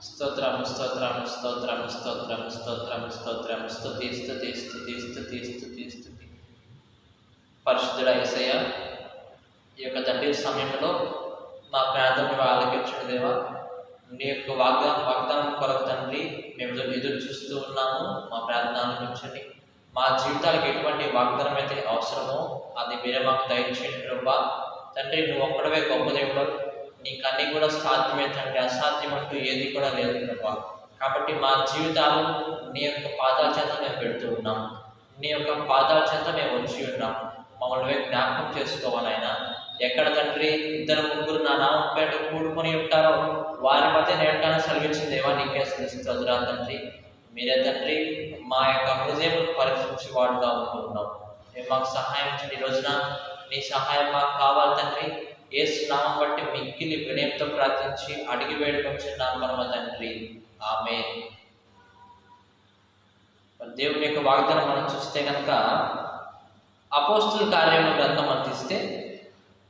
స్తోత్రం స్తోత్రం స్తోత్రం స్తోత్రం స్తోత్రం స్తోత్రం స్తుతి స్తుతి స్తుతి స్తుతి స్తుతి స్తుతి. పరిశుద్ధుడ యేసయ్య, ఈ యొక్క తండ్రి సమయంలో మా ప్రార్థన ఆలకించిన దేవా, నీ యొక్క వాగ్దానం కొరకు తండ్రి మేము ఎదురు చూస్తూ ఉన్నాము. మా ప్రార్థన ఆలకించండి. మా జీవితాలకు ఎటువంటి వాగ్దానం అయితే అవసరమో అది మీరే మాకు దయచేయండి ప్రభా. తండ్రి, నువ్వు ఒక్కడవే గొప్ప దేవుడు, నీకు అన్నీ కూడా సాధ్యమే తండ్రి. అసాధ్యం అంటూ ఏది కూడా లేదు ప్రభా. కాబట్టి మా జీవితాలు నీ యొక్క పాదాల చేత మేము పెడుతూ ఉన్నాం. నీ యొక్క పాదాల చేత మేము వచ్చి ఉన్నాం. మమ్మల్ని జ్ఞాపకం చేసుకోవాలైనా. ఎక్కడ తండ్రి ఇద్దరు ముగ్గురు నా నామం పేట కూడుకొని ఉంటారో వారి మధ్య నేటాను సెలవించిన దేవా, నీకే స్తోత్రా తండ్రి. మీరే తండ్రి మా యొక్క హృదయం పరీక్షించి వాడుగా ఉంటున్నాం. మేము మాకు సహాయం చేయండి. ఈ రోజున నీ సహాయం మాకు కావాలి తండ్రి. యేసు నామం బట్టి మిక్కిలి వినయంతో ప్రార్థించి అడిగి వేడుకొచ్చున్నాం పరమ తండ్రి, ఆమేన్. దేవుని యొక్క వాగ్దానం మనం చూస్తే కనుక అపోస్తుల కార్యముల గ్రంథం మనం తీస్తే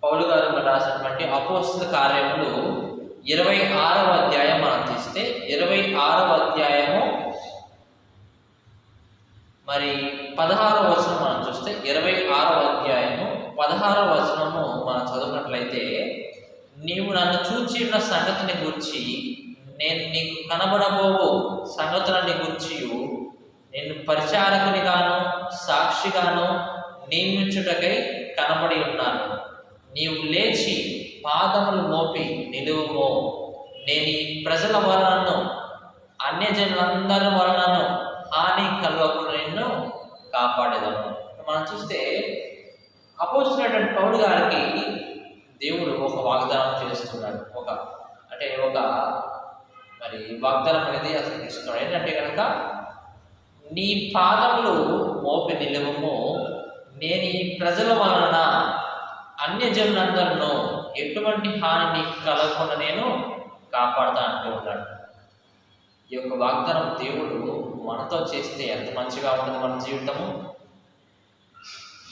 పౌలు గారు రాసినటువంటి అపోస్తుల కార్యములు 26వ అధ్యాయం మనం తీస్తే 26వ అధ్యాయము మరి 16వ వచనం మనం చూస్తే 26వ అధ్యాయము 16వ వచనము మనం చదువుకున్నట్లయితే, నీవు నన్ను చూచి ఉన్న సంగతిని గురించి, నేను నీకు కనబడబోవు సంగతులని గురించి నేను పరిచారకునిగాను సాక్షిగాను నియమించుటకై కనబడి ఉన్నాను. నీవు లేచి పాదములు మోపి నిలువుమో, నేను ఈ ప్రజల వలనను అన్యజనులందరి వలనను హాని కలగకుండా నిన్ను కాపాడేదాము. మనం చూస్తే అపోస్తులైనటువంటి పౌలు గారికి దేవుడు ఒక వాగ్దానం చేస్తున్నాడు. ఒక మరి వాగ్దానం అనేది అతనికి ఇస్తున్నాడు. ఏంటంటే కనుక, నీ పాదములు మోపి నిలువము, నేను ఈ ప్రజల వలన అన్యజనులందరినూ ఎటువంటి హాని కలగకుండా నేను కాపాడుతా అంటూ ఉన్నాడు. ఈ యొక్క వాగ్దానం దేవుడు మనతో చేస్తే ఎంత మంచిగా ఉంటుంది మన జీవితము.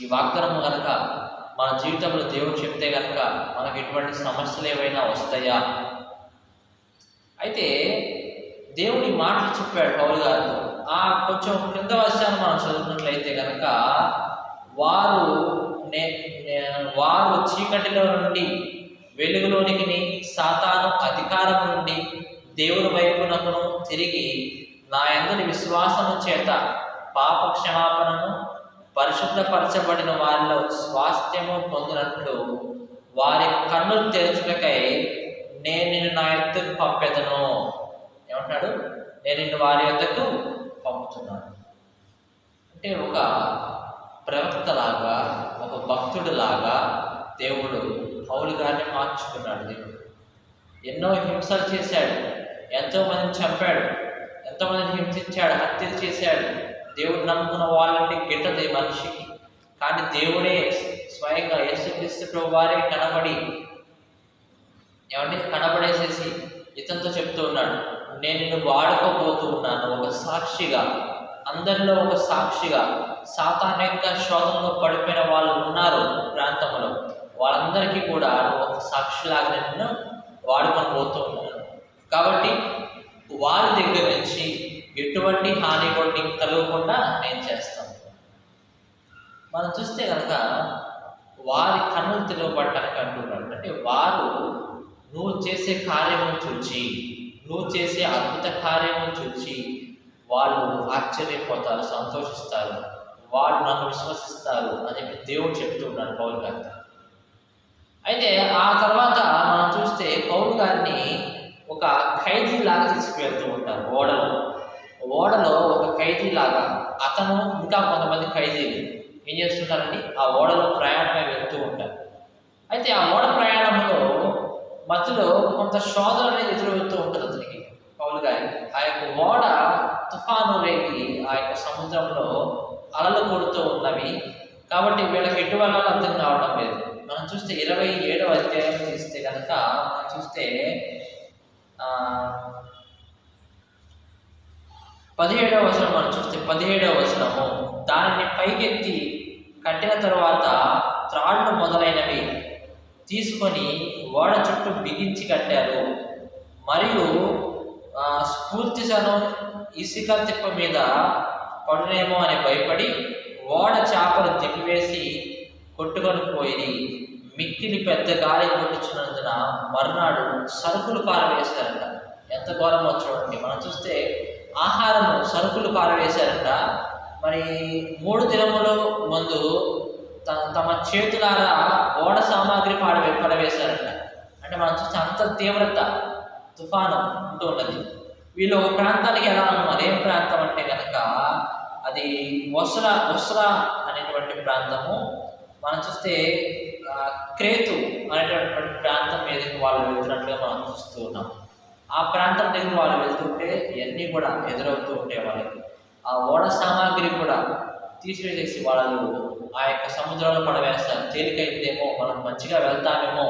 ఈ వాగ్దానం కనుక మన జీవితంలో దేవుడు చెప్తే కనుక మనకు ఎటువంటి సమస్యలు ఏవైనా వస్తాయా? అయితే దేవుడి మాటలు చెప్పాడు పౌలు గారు. కొంచెం క్రింద వర్షాన్ని మనం చదువుకున్నట్లయితే కనుక, వారు చీకటిలో నుండి వెలుగులోనికి, సాతాను అధికారం నుండి దేవుని వైపునకును తిరిగి నా యందు విశ్వాసము చేత పాప క్షమాపణను పరిశుద్ధపరచబడిన వారిలో స్వాస్థ్యము పొందినట్లు వారి కన్నులు తెరచుటకై నేను నిన్ను నా యొద్దకు పంపెదను. ఏమంటాడు? నేను నిన్ను వారి యొద్దకు పంపుతున్నాను. అంటే ఒక ప్రవక్తలాగా, ఒక భక్తుడిలాగా దేవుడు పౌలు గారిని మార్చుకున్నాడు. దేవుడు ఎన్నో హింసలు చేశాడు, ఎంతోమందిని చంపాడు, ఎంతోమందిని హింసించాడు, హత్యలు చేశాడు. దేవుడు నమ్ముకున్న వాళ్ళని గిట్టదు మనిషికి. కానీ దేవుడే స్వయంగా యేసుక్రీస్తు ప్రభు వారే కనబడేసేసి ఇతనితో చెప్తూ ఉన్నాడు, నేను నిన్ను వాడుకోబోతూ ఉన్నాను ఒక సాక్షిగా, అందరిలో ఒక సాక్షిగా. సాతాను యొక్క శోధనలో పడిపోయిన వాళ్ళు ఉన్నారు ప్రాంతంలో, వాళ్ళందరికీ కూడా ఒక సాక్షిలాగా నిన్ను వాడుకొని పోతూ ఉన్నాను. కాబట్టి వారి దగ్గర నుంచి ఎటువంటి హాని కూడా నీకు కలగకుండా నేను చేస్తాను. మనం చూస్తే కనుక వారి కన్నులు తెరవబడటానికి అంటున్నాడు. అంటే వారు నువ్వు చేసే కార్యము చూచి, నువ్వు చేసే అద్భుత కార్యము చూచి వాళ్ళు ఆశ్చర్యపోతారు, సంతోషిస్తారు, వాళ్ళు నన్ను విశ్వసిస్తారు అని చెప్పి దేవుడు చెప్తూ ఉన్నాడు పౌలు గారితో. అయితే ఆ తర్వాత మనం చూస్తే పౌలు గారిని ఒక ఖైదీలాగా తీసుకువెళ్తూ ఉంటారు. ఓడలో ఒక ఖైదీలాగా అతను ఇంకా కొంతమంది ఖైదీలు ఏం చేస్తుంటారండి, ఆ ఓడలో ప్రయాణమై వెళ్తూ ఉంటారు. అయితే ఆ ఓడ ప్రయాణంలో మధ్యలో కొంత శోధన అనేది ఎదురవుతూ ఉంటుంది అతనికి, పౌలు గారి. ఆ యొక్క ఓడ తుఫాను రేగి ఆ యొక్క సముద్రంలో అలలు కొడుతూ ఉన్నవి. కాబట్టి వీళ్ళకి ఎటు వెళ్ళాలో అర్థం కావడం లేదు. మనం చూస్తే 27వ అధ్యాయం తీస్తే కనుక మనం చూస్తే 17వ వచనం మనం చూస్తే 17వ వచనము, దానిని పైకెత్తి కట్టిన తరువాత త్రాళ్ళు మొదలైనవి తీసుకొని ఓడ చుట్టూ బిగించి కట్టారు. మరియు స్ఫూర్తిసను ఇసుక తిప్ప మీద పడునేమో అని భయపడి ఓడ చేపలు తిప్పివేసి కొట్టుకొని పోయి మిక్కిలి పెద్ద గాలి కొట్టుచున్నందున మరునాడు సరుకులు పారవేశారంట. ఎంత ఘోరమో చూడండి. మనం చూస్తే ఆహారము సరుకులు పారవేశారంట. మరి 3 దినముల ముందు తమ చేతులారా ఓడ సామాగ్రి పడవేశారంట. అంటే మనం చూస్తే అంత తీవ్రత తుఫాను ఉంటూ ఉన్నది. వీళ్ళు ఒక ప్రాంతానికి ఎలా ఉన్నాం, అదేం ప్రాంతం అంటే కనుక అది ఒస్రా అనేటువంటి ప్రాంతము. మనం చూస్తే క్రేతు అనేటటువంటి ప్రాంతం మీదకి వాళ్ళు వెళ్తున్నట్లుగా మనం చూస్తూ ఉన్నాం. ఆ ప్రాంతం దగ్గర వాళ్ళు వెళ్తుంటే ఇవన్నీ కూడా ఎదురవుతూ ఉంటాయి వాళ్ళకి. ఆ ఓడ సామాగ్రి కూడా తీసివేసేసి వాళ్ళు ఆ యొక్క సముద్రంలో పడవేస్తారు. తేలికైందేమో, మనం మంచిగా వెళ్తామేమో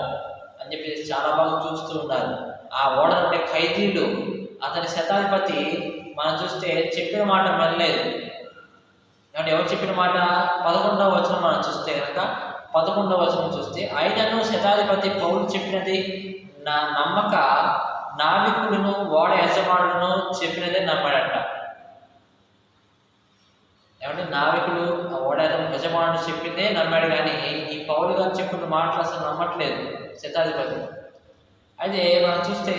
అని చెప్పేసి చాలా బాగా చూస్తూ ఉన్నారు. ఆ ఓడ నుండి ఖైదీలు, అతని శతాధిపతి మనం చూస్తే చెప్పిన మాట వినలేదు. అంటే ఎవరు చెప్పిన మాట? 11వ వచనం మనం చూస్తే కనుక 11వ వచనం చూస్తే, అయినను శతాధిపతి పౌలు చెప్పినది నమ్మక నావికుడును ఓడ యజమానులను చెప్పినదే నమ్మాడట. ఏమంటే నావికుడు ఓడ యజమానుడు చెప్పిందే నమ్మాడు, కానీ ఈ పౌలు గారు చెప్పిన మాటలు అసలు నమ్మట్లేదు శతాధిపతి. అయితే మనం చూస్తే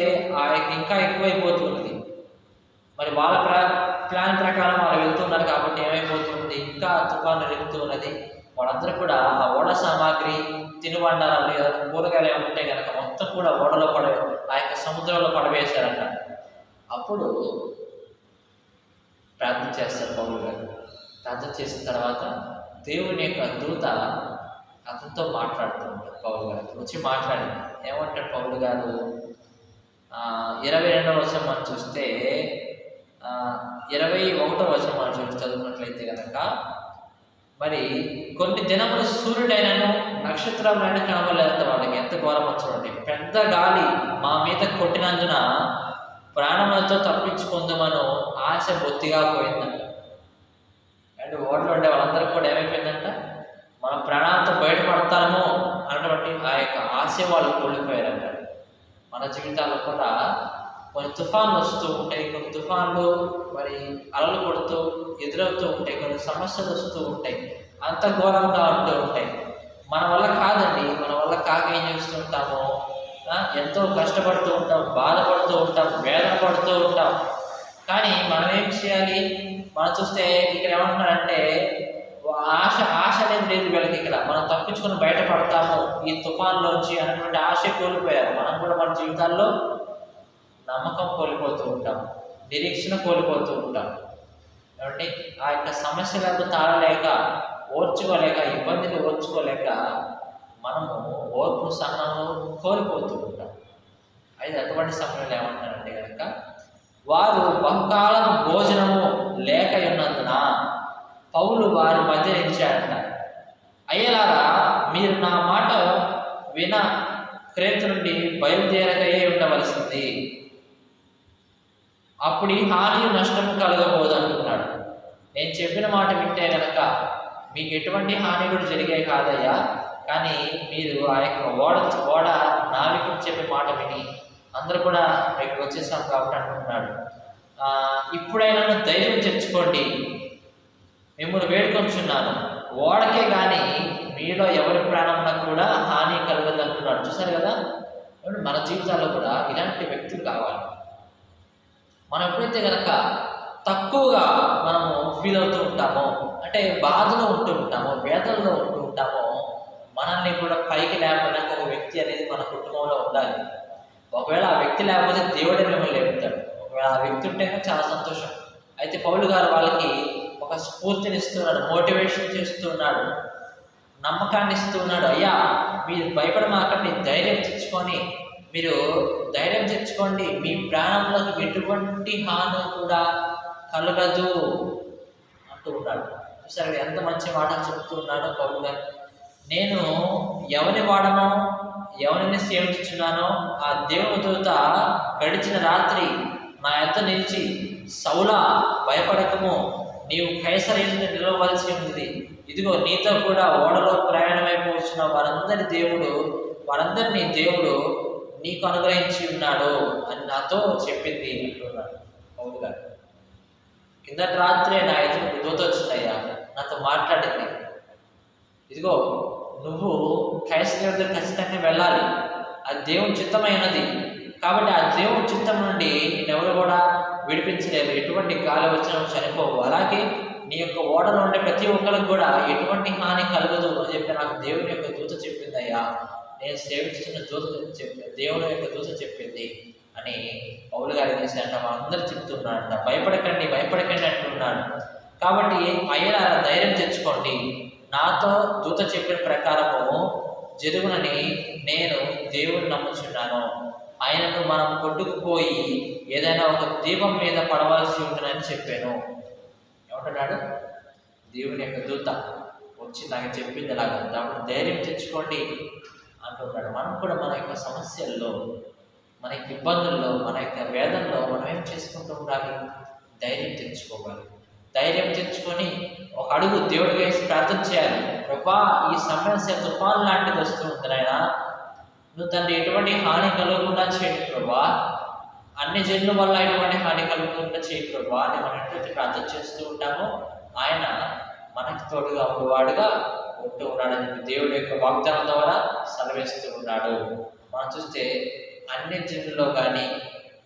ఇంకా ఎక్కువైపోతుంది. మరి వాళ్ళ ప్లాన్ ప్రకారం వాళ్ళు వెళ్తున్నారు కాబట్టి ఏమైపోతుంది, ఇంకా తుఫాను వెళ్తూ ఉన్నది. వాళ్ళందరూ కూడా ఆ ఓడ సామాగ్రి, తినుబండారాలు లేదా కూరగాయలు ఏమైనా ఉంటే కనుక మొత్తం కూడా ఓడలో ఆ యొక్క సముద్రంలో పడవేశారంట. అప్పుడు ప్రార్థన చేస్తారు పౌలు గారు. ప్రార్థన చేసిన తర్వాత దేవుని యొక్క దూత అతనితో మాట్లాడుతూ ఉంటారు. పౌలు గారు వచ్చి మాట్లాడింది. ఏమంటాడు పౌలు గారు? 22వ వచనం మనం చూస్తే 21వ వచనం మనం చదువుకున్నట్లయితే కనుక, మరి కొన్ని దినములు సూర్యుడైనను నక్షత్రాలైనా కనబడలేదంట వాళ్ళకి. ఎంత ఘోరమో చూడండి. పెద్ద గాలి మా మీద కొట్టినందున ప్రాణములతో తప్పించుకుందామను ఆశ బొత్తిగా పోయిందంట. అంటే ఓడలో ఉండే వాళ్ళందరూ కూడా ఏమైపోయిందంట, మనం ప్రాణాలతో బయటపడతామో అన్నటువంటి ఆ యొక్క ఆశ వాళ్ళు కోల్పోయారంట. మన జీవితాల్లో కూడా కొన్ని తుఫాన్లు వస్తూ ఉంటాయి, కొన్ని తుఫాన్లు మరి అలలు కొడుతూ ఎదురవుతూ ఉంటాయి, కొన్ని సమస్యలు వస్తూ ఉంటాయి, అంత ఘోరంగా ఉంటూ ఉంటాయి. మన వల్ల కాదండి, మన వల్ల కాక ఏం చేస్తూ ఉంటాము, ఎంతో కష్టపడుతూ ఉంటాం, బాధపడుతూ ఉంటాం, వేదన పడుతూ ఉంటాం. కానీ మనం ఏం చేయాలి? మనం చూస్తే ఇక్కడ ఏమంటున్నారంటే ఆశ అనేది లేదు వీళ్ళకి. ఇక్కడ మనం తప్పించుకొని బయటపడతాము ఈ తుఫాన్లోంచి అన్నటువంటి ఆశ కోల్పోయారు. మనం కూడా మన జీవితాల్లో నమ్మకం కోల్పోతూ ఉంటాం, నిరీక్షణ కోల్పోతూ ఉంటాం. కాబట్టి ఆ యొక్క సమస్యలకు తాళలేక, ఓర్చుకోలేక, ఇబ్బందిని ఓర్చుకోలేక మనము ఓర్పు సహనము కోల్పోతూ ఉంటాం. అయితే అటువంటి సమయంలో ఏమంటారంటే కనుక, వారు బహుకాలం భోజనము లేక ఉన్నందున పౌలు వారి మధ్య నిలిచాడంట. అయ్యలారా, మీరు నా మాట విన క్రేతు నుండి బయలుదేరకయే ఉండవలసింది. అప్పుడు ఈ హాని నష్టము కలగబోదు అంటున్నాడు. నేను చెప్పిన మాట వింటే కనుక మీకు ఎటువంటి హాని కూడా జరిగే కాదయ్యా, కానీ మీరు ఆ యొక్క ఓడ నావికుడు చెప్పే మాట విని అందరూ కూడా ఇక్కడికి వచ్చేసాం కాబట్టి అంటున్నాడు. ఇప్పుడైనా ధైర్యం తెచ్చుకోండి, మిమ్మల్ని వేడుకొంచున్నాను, ఓడకే కానీ మీలో ఎవరి ప్రాణంలో కూడా హాని కలగదు అంటున్నాడు. చూసారు కదా, మన జీవితాల్లో కూడా ఇలాంటి వ్యక్తులు కావాలి. మనం ఎప్పుడైతే కనుక తక్కువగా మనము ఫీల్ అవుతూ ఉంటామో, అంటే బాధలో ఉంటూ ఉంటామో, వేదనలో ఉంటూ ఉంటామో, మనల్ని కూడా పైకి లేపడానికి ఒక వ్యక్తి అనేది మన కుటుంబంలో ఉండాలి. ఒకవేళ ఆ వ్యక్తి లేకపోతే దేవుడే మిమ్మల్ని లేపుతాడు. ఒకవేళ ఆ వ్యక్తి ఉంటేనే చాలా సంతోషం. అయితే పౌలు గారు వాళ్ళకి ఒక స్ఫూర్తిని ఇస్తున్నాడు, మోటివేషన్ చేస్తున్నాడు, నమ్మకాన్ని ఇస్తున్నాడు. అయ్యా, మీరు భయపడమాకండి, ధైర్యం తెచ్చుకోండి, మీ ప్రాణంలోకి ఎటువంటి హాని కూడా కలగదు అంటూ ఉన్నాడు. చూసారు ఎంత మంచి మాటలు చెప్తూ ఉన్నాడో పౌలు గారు. నేను ఎవరి వాడనో, ఎవరిని సేవించుచున్నానో ఆ దేవుని దూత గడిచిన రాత్రి నా యొద్ద నిలిచి, సౌలా భయపడకము, నీవు కైసరయుని నిలవలసి ఉంది. ఇదిగో నీతో కూడా ఓడలో ప్రయాణమైపోతున్న వారందరినీ దేవుడు నీకు అనుగ్రహించి ఉన్నాడు అని నాతో చెప్పింది అంటున్నాడు పౌలు గారు. కిందటి రాత్రే నా ఎదురు దూత వచ్చిందయ్యా, నాతో మాట్లాడింది. ఇదిగో నువ్వు కైసరేయ దగ్గర ఖచ్చితంగా వెళ్ళాలి, అది దేవుని చిత్తమైనది. కాబట్టి ఆ దేవుని చిత్తం నుండి ఎవరు కూడా విడిపించలేరు. ఎటువంటి గాలి వచ్చినా చనిపోవు. అలాగే నీ యొక్క ఓడలో ఉండే ప్రతి ఒక్కరికి కూడా ఎటువంటి హాని కలగదు అని చెప్పి నాకు దేవుని యొక్క దూత చెప్పిందయ్యా, నేను సేవించిన దూత దేవుని యొక్క దూత చెప్పింది అని పౌలు గారు చేశారంట. అందరూ చెప్తున్నాడంట, భయపడకండి భయపడకండి అంటున్నాడు. కాబట్టి అయ్యా ధైర్యం తెచ్చుకోండి, నాతో దూత చెప్పిన ప్రకారము జరుగునని నేను దేవుడిని నమ్ముచున్నాను. ఆయనను మనం కొట్టుకుపోయి ఏదైనా ఒక దీపం మీద పడవలసి ఉంటుందని చెప్పాను. ఏమంటున్నాడు? దేవుని యొక్క దూత వచ్చి నాకు చెప్పింది అలాగా. కాబట్టి ధైర్యం తెచ్చుకోండి అంటున్నాడు. మనం కూడా మన యొక్క సమస్యల్లో, మన యొక్క ఇబ్బందుల్లో, మన యొక్క వేదనలో మనం ఏం చేసుకుంటూ ఉండాలి? ధైర్యం తెచ్చుకోవాలి. ధైర్యం తెచ్చుకొని ఒక అడుగు దేవుడికి వేసి ప్రార్థన చేయాలి. ప్రభా, ఈ సమస్య తుఫాన్ లాంటిది వస్తూ ఉంది నాయనా, నువ్వు తండ్రి ఎటువంటి హాని కలగకుండా చేయండి ప్రభా, అన్ని జన్ల వల్ల ఎటువంటి హాని కలగకుండా చేయి ప్రభా అని మనం ఎప్పుడైతే ప్రార్థన చేస్తూ ఉంటామో ఆయన మనకి తోడుగా ఉండేవాడుగా ఉంటూ ఉన్నాడని చెప్పి దేవుడి యొక్క వాగ్దానం ద్వారా సెలవిస్తూ ఉన్నాడు. మనం చూస్తే అన్ని జన్లలో కానీ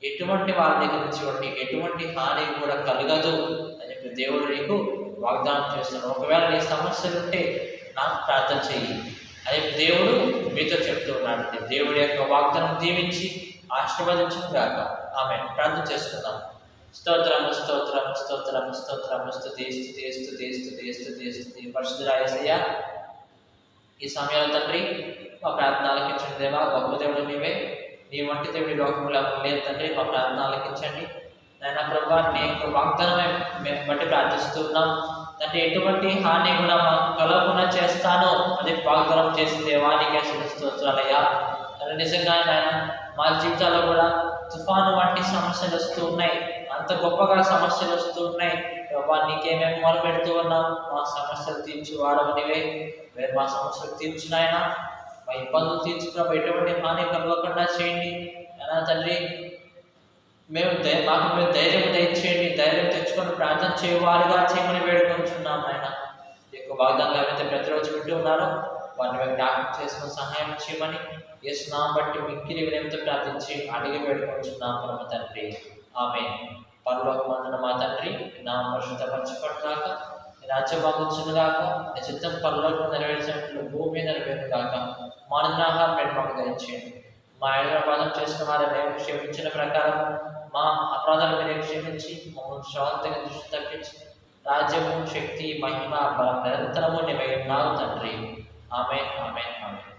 ఎటువంటి వాళ్ళ దగ్గర నుంచి ఎటువంటి హాని కూడా కలగదు అని చెప్పి దేవుడు నీకు వాగ్దానం చేస్తున్నాడు. ఒకవేళ నీ సమస్యలు ఉంటే నాకు ప్రార్థన చెయ్యి అని దేవుడు మీతో చెప్తూ ఉన్నాడు. దేవుడి యొక్క వాగ్దానం దీవించి ఆశీర్వదించును గాక. ఆమె ప్రార్థన చేసుకుందాం. స్తోత్రం స్తోత్రం స్తోత్రం స్తోత్రం స్తుతి స్తుతి స్తుతి స్తుతి స్తుతి స్తుతి. పరిశుద్ధుడా యేసయ్యా, ఈ సమయంలో తండ్రి మా ప్రార్థన ఆలకించండి దేవా. గొప్ప దేవుడు నీవే, నీ వంటి దేవుడి లోకంలో లేదు తండ్రి. మా ప్రార్థన ఆలకించండి నాయన ప్రభా. నీ యొక్క వాగ్దానమే మేము బట్టి ప్రార్థిస్తున్నాం తండ్రి. ఎటువంటి హాని కూడా మాకు కలగకుండా చేస్తాను అది వాగ్దానం చేసిన దేవానికి స్తోత్రాలయ్యా. నిజంగా నాయన మా జీవితాల్లో కూడా తుఫాను వంటి సమస్యలు వస్తూ ఉన్నాయి, అంత గొప్పగా సమస్యలు వస్తూ ఉన్నాయి ప్రభా. నీకేమేమి మొదలు పెడుతూ ఉన్నాం, మా సమస్యలు తీర్చి వాడవనివే. మీరు మా సమస్యలు తీర్చినాయన, మా ఇబ్బందులు తీర్చి ప్రభా, ఎటువంటి హాని కలగకుండా చేయండి అయినా తండ్రి. మాకు మీరు ధైర్యం దయచేయండి, ధైర్యం తెచ్చుకొని ప్రార్థన చేయవారుగా చేయమని వేడుకొంచున్నాం ఆయన. ఈ యొక్క వాగ్దానాలు ఏవైతే ప్రతిరోజు వింటూ ఉన్నారో వారిని మేము జ్ఞాపకం చేసుకుని సహాయం చేయమని యేసునామమును బట్టి మిక్కిలి వినయంతో ప్రార్థించి అడిగి వేడుకొంచున్నాం పరమ తండ్రి. ఆమేన్. పరలోకమందున్న మా తండ్రి, నీ నామము పరిశుద్ధపరచబడుగాక, నీ రాజ్యం మాకొచ్చునుగాక, నీ చిత్తం పరలోకం నెరవేర్చినట్లు భూమి మీద నెరవేరుగాక. మా అనుదినాహారం నేడు మాకు దయచేయండి. మా అపరాధం చేసిన వారిని మేము క్షమించిన ప్రకారం మా అపరాధాలు మీరు క్షమించి మమ్మల్ని శాంతిగా దృష్టి తప్పించి రాజ్యము శక్తి మహిమ బలం నిరంతరము నీవై ఉన్నావు తండ్రి. ఆమేన్ ఆమేన్ ఆమేన్.